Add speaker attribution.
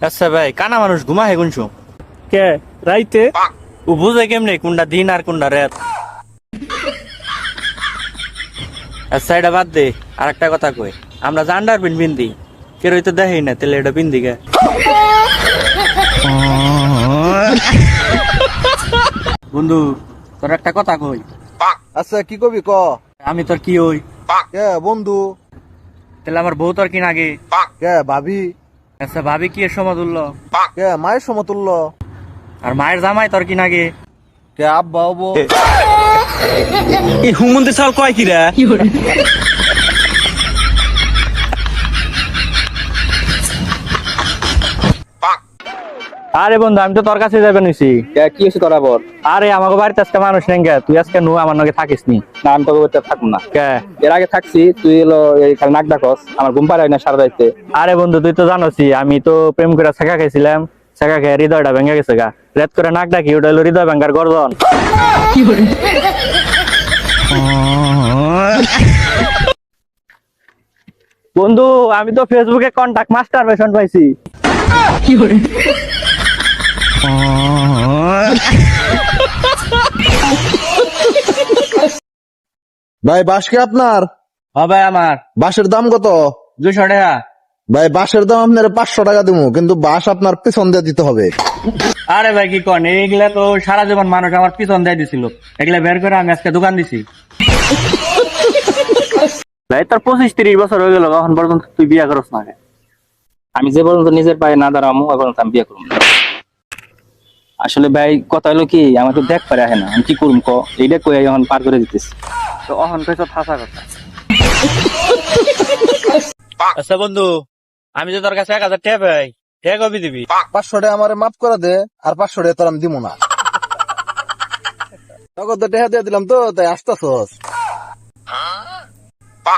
Speaker 1: আচ্ছা ভাই, কানা মানুষ ঘুমা হে গুনছো
Speaker 2: কে রাইতে?
Speaker 1: ও বুঝে কেমনে কোনটা দিন আর কোনটা রাত? আচ্ছা এটা বাদ দে, আর একটা কথা কই, আমরা যে আন্ডারপ্যান্ট পিন্দি কেউ তো দেখেই না, তাহলে এটা পিন্দি গে? বন্ধু তোর একটা কথা কই।
Speaker 3: আচ্ছা কি কবি ক।
Speaker 1: আমি তোর কি হই?
Speaker 3: কে বন্ধু?
Speaker 1: তাহলে আমার বউ তোর কি নাগে?
Speaker 3: কে ভাবি?
Speaker 1: আচ্ছা ভাবি কি এর সমতুল্য?
Speaker 3: কে মায়ের সমতুল্য?
Speaker 1: আর মায়ের জামাই তোর কি নাগে?
Speaker 3: কে আব্বা হবো?
Speaker 2: এই হুমন্তে চাল কয় কিরা?
Speaker 1: আরে বন্ধু আমি তো তোর কাছে যাবে নিছি।
Speaker 2: কি হয়েছে তোর আবার?
Speaker 1: আরে আমাকে বাড়িতে আজকে মানুষ নেই গে, তুই আজকে নু আমার নাকি থাকিস নি।
Speaker 2: না আমি তোকে বলতে থাকবো না।
Speaker 1: কে?
Speaker 2: এর আগে থাকছি, তুই এলো এই খালি নাক ডাকস, আমার ঘুম পাড়ায় না সারা রাইতে।
Speaker 1: আরে বন্ধু তুই তো জানোসই আমি তো প্রেম করে ছেঁকা খাইছিলাম, ছেঁকা খেয়ে হৃদয়টা ভেঙে গেছে গা। রেত করে নাক ডাকি ওটা হলো হৃদয় ভাঙ্গার গর্জন। বন্ধু আমি তো ফেসবুকে কন্টাক্ট মাস্টার বেশন পাইছি।
Speaker 3: ভাই বাঁশ কি আপনার?
Speaker 1: হবে আমার
Speaker 3: বাঁশের দাম কত?
Speaker 1: 200 টাকা।
Speaker 3: ভাই বাঁশের দাম আপনার 500 টাকা দিব, কিন্তু বাঁশ আপনার পেছন দিয়ে দিতে হবে।
Speaker 1: আরে ভাই কি কন, এইগুলা তো সারা জীবন মানুষ আমার পিছন দিয়ে দিছিল, এগুলা বের করে আমি আজকে দোকান দিছি। ভাই তোর 25-30 বছর হয়ে গেল, এখন পর্যন্ত তুই বিয়া করস না কেন?
Speaker 2: আমি যে পর্যন্ত নিজের পায়ে না দাঁড়াবো ওই পর্যন্ত আমি বিয়ে করবো না। আসলে ভাই কথা হলো কি, আমার তো দেখ পারে না, আমি কি করুম ক, এইটা কই এখন পার করে দিতেছি।
Speaker 1: তো অহন কইছো ফাঁসা কথা। আচ্ছা বন্ধু, আমি যে তোর কাছে 1000 টাকা পাই, টাকা কবে দিবি?
Speaker 3: 500 টাকা আমার মাফ করে দে, আর 500 টাকা তোর আমি দিব না। তখন তো টাকা দিয়ে দিলাম তো, তাই আসতেছস।